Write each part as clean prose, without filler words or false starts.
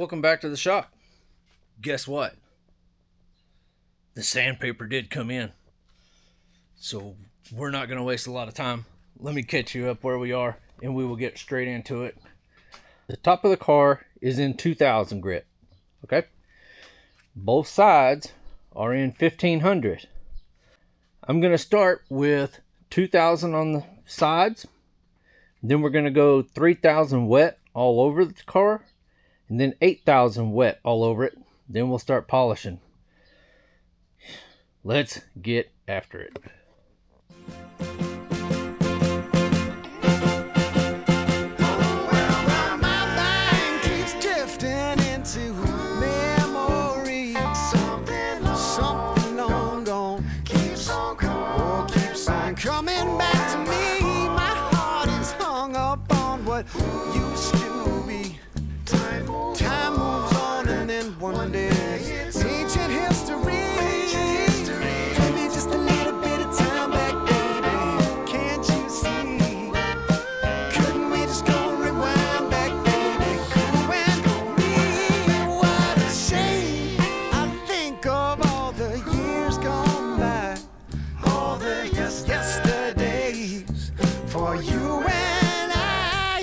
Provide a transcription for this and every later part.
welcome back to the shop. Guess what? The sandpaper did come in. So we're not going to waste a lot of time. Let me catch you up where we are and we will get straight into it. The top of the car is in 2000 grit. Okay? Both sides are in 1500. I'm going to start with 2000 on the sides. Then we're going to go 3000 wet all over the car. And then 8,000 wet all over it. Then we'll start polishing. Let's get after it. Coming back to me, my heart is hung up on what used to be. Time moves on and then one day ancient history. Give me just a little bit of time back, baby. Can't you see? Couldn't we just go rewind back, baby? You and me, what a shame. I think of all the years gone by, all the yesterdays for you and I.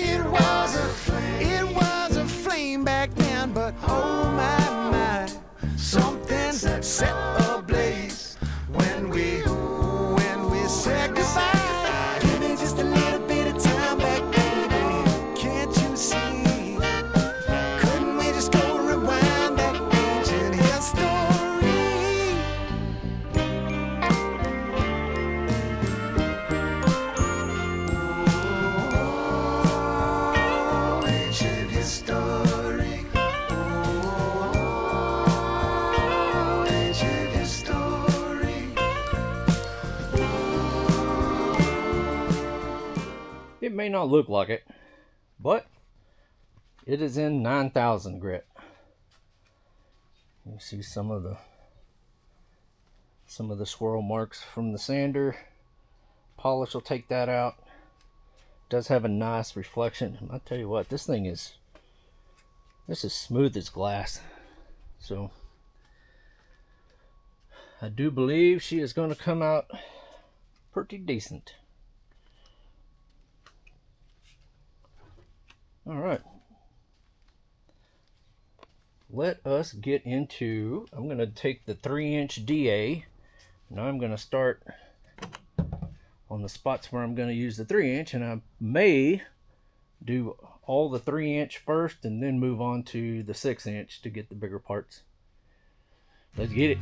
It was a flame back then, but oh my, something set ablaze when we said goodbye. Give me just a little bit of time back, baby. Can't you see? Couldn't we just go rewind that ancient history? Ancient history. Ancient history. It may not look like it, but it is in 9000 grit. You see some of the swirl marks from the sander. Polish will take that out. Does have a nice reflection. I'll tell you what, this is smooth as glass. So I do believe she is going to come out pretty decent. All right. Let us get into, I'm going to take the 3-inch DA. Now I'm going to start on the spots where I'm going to use the 3-inch, and I may do all the 3-inch first and then move on to the 6-inch to get the bigger parts. Let's get it.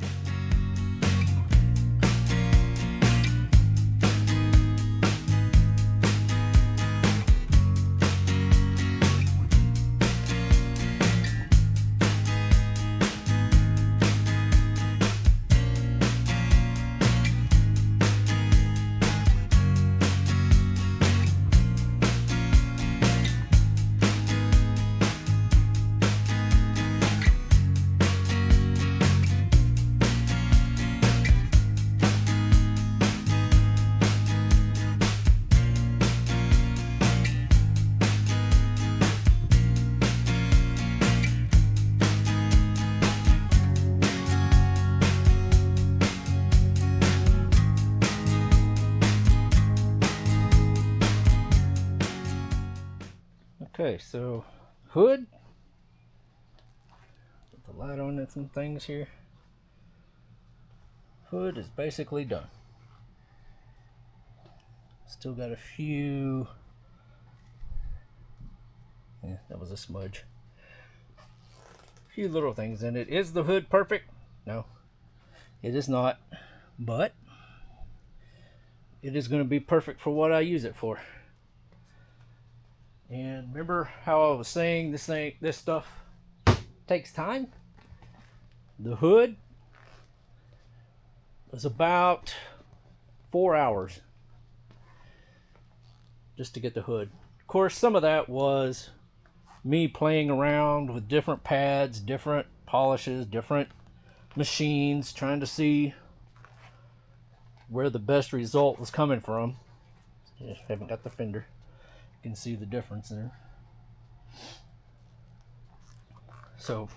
Okay, so hood, put the light on and some things here. Hood is basically done. Still got a few, that was a smudge. A few little things in it. Is the hood perfect? No, it is not, but it is going to be perfect for what I use it for. And remember how I was saying this stuff takes time? The hood was about 4 hours just to get the hood. Of course, some of that was me playing around with different pads, different polishes, different machines, trying to see where the best result was coming from. Just haven't got the fender. You can see the difference there. So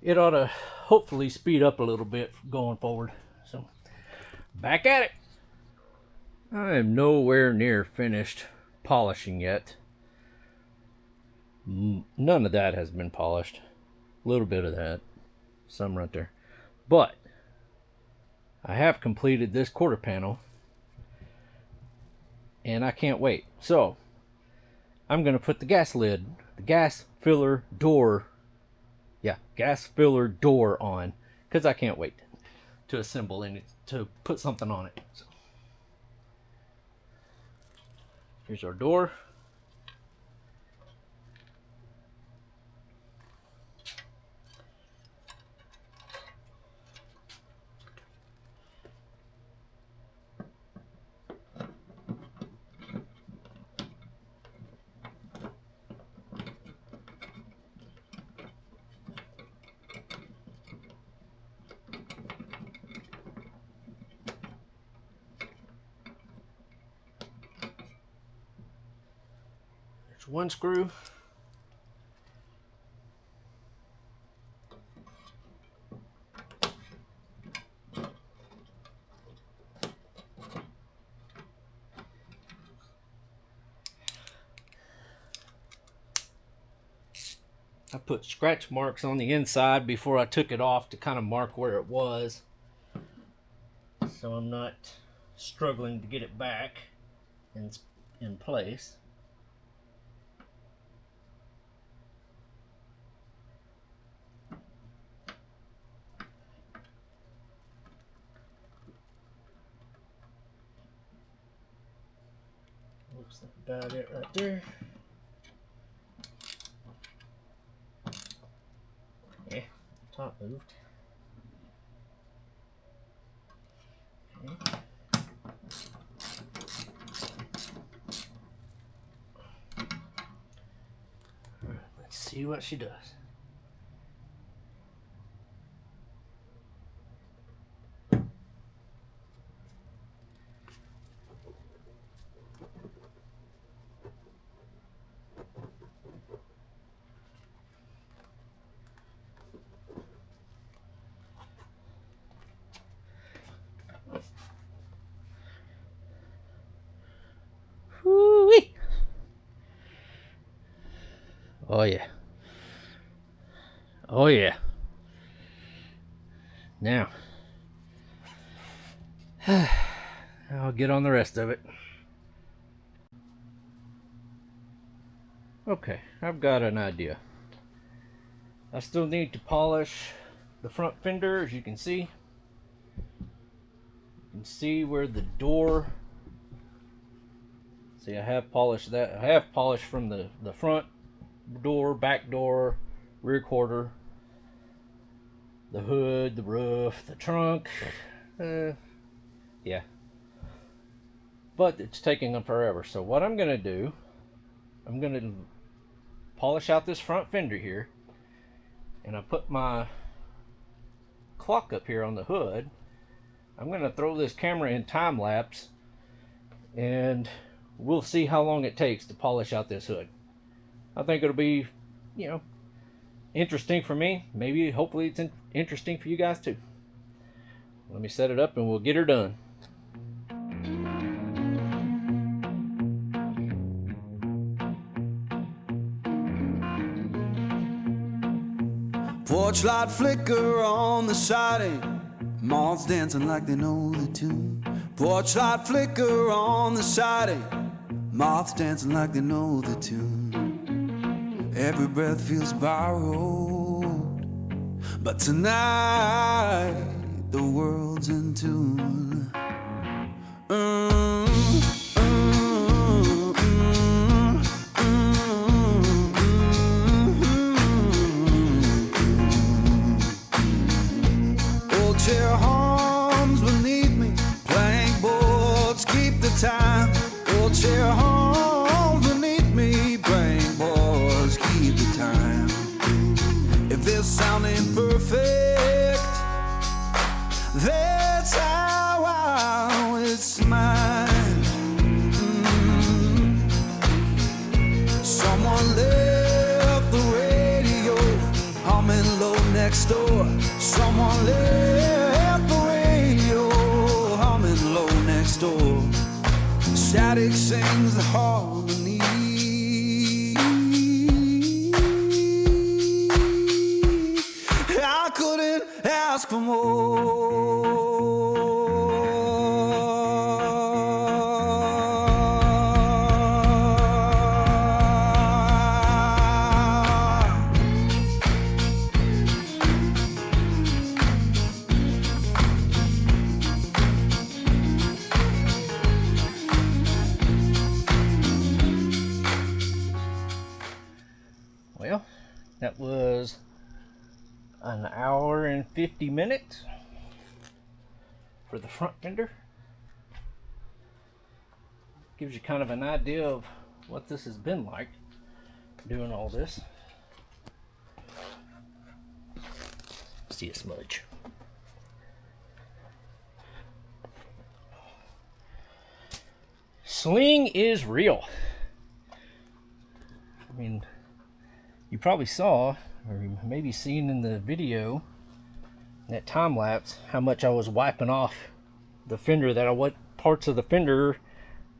it ought to hopefully speed up a little bit going forward. So back at it. I am nowhere near finished polishing yet. None of that has been polished. A little bit of that, some right there. But I have completed this quarter panel, and I can't wait. So I'm going to put the gas lid, the gas filler door on, because I can't wait to assemble and to put something on it. So here's our door. There's one screw. I put scratch marks on the inside before I took it off to kind of mark where it was, so I'm not struggling to get it back in place. Looks like about it right there. Yeah, top moved. Okay. All right, let's see what she does. Whoo-wee. Oh yeah. Oh yeah. Now, I'll get on the rest of it. Okay, I've got an idea. I still need to polish the front fender, as you can see. You can see where the door. See, I have polished that. I have polished from the front door, back door, rear quarter, the hood, the roof, the trunk. Yeah. But it's taking them forever. So what I'm going to do, I'm going to polish out this front fender here. And I put my clock up here on the hood. I'm going to throw this camera in time lapse, and we'll see how long it takes to polish out this hood. I think it'll be, interesting for me. Maybe, hopefully it's interesting for you guys too. Let me set it up and we'll get her done. Porch light flicker on the siding, moths dancing like they know the tune. Porch light flicker on the siding, moths dancing like they know the tune. Every breath feels borrowed, but tonight the world's in tune. Old chair hums beneath me, plank boards keep the time. Old chair hums beneath me, plank boards keep the time. If this sound ain't perfect, that's how I always mine. Someone left the radio next door. Someone left the radio humming low next door. Static sings the harmony. I couldn't ask for more. Well, that was an hour and 50 minutes for the front fender. Gives you kind of an idea of what this has been like doing all this. See a smudge. Sling is real. I mean, you probably saw, or maybe seen in the video, that time lapse, how much I was wiping off the fender, what parts of the fender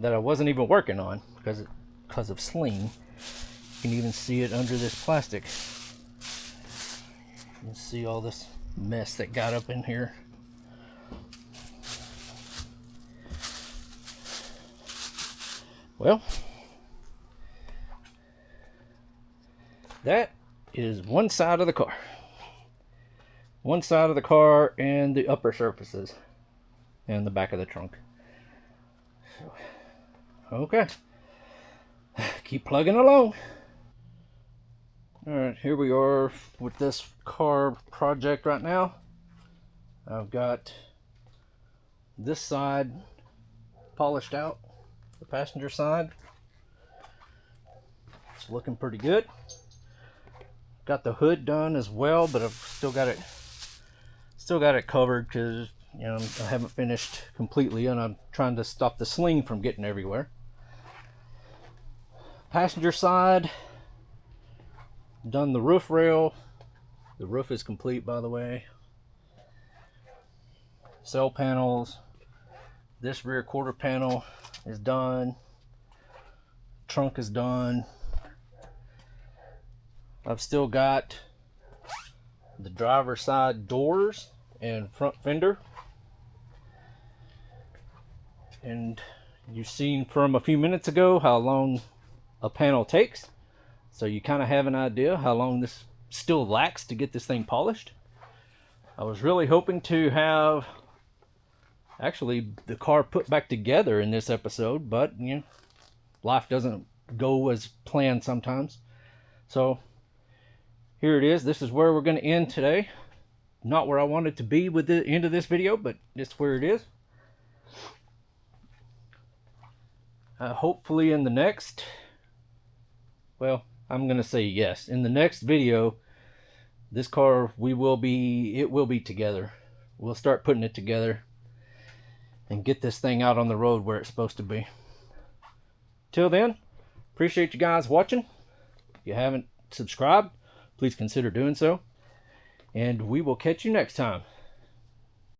that I wasn't even working on because of sling. You can even see it under this plastic. You can see all this mess that got up in here. Well, that is one side of the car. One side of the car and the upper surfaces and the back of the trunk. So, okay. Keep plugging along. Alright, here we are with this car project right now. I've got this side polished out, the passenger side. It's looking pretty good. Got the hood done as well, but I've still got it covered because, you know, I haven't finished completely and I'm trying to stop the sling from getting everywhere. Passenger side, done the roof rail. The roof is complete, by the way. Cell panels. This rear quarter panel is done. Trunk is done. I've still got the driver's side doors and front fender. And you've seen from a few minutes ago how long a panel takes. So you kind of have an idea how long this still lacks to get this thing polished. I was really hoping to have actually the car put back together in this episode, but you know, life doesn't go as planned sometimes. So here it is. This is where we're going to end today. Not where I wanted to be with the end of this video, but it's where it is. Hopefully in the next, well, I'm going to say yes. In the next video, this car, it will be together. We'll start putting it together and get this thing out on the road where it's supposed to be. Till then, appreciate you guys watching. If you haven't subscribed, please consider doing so. And we will catch you next time.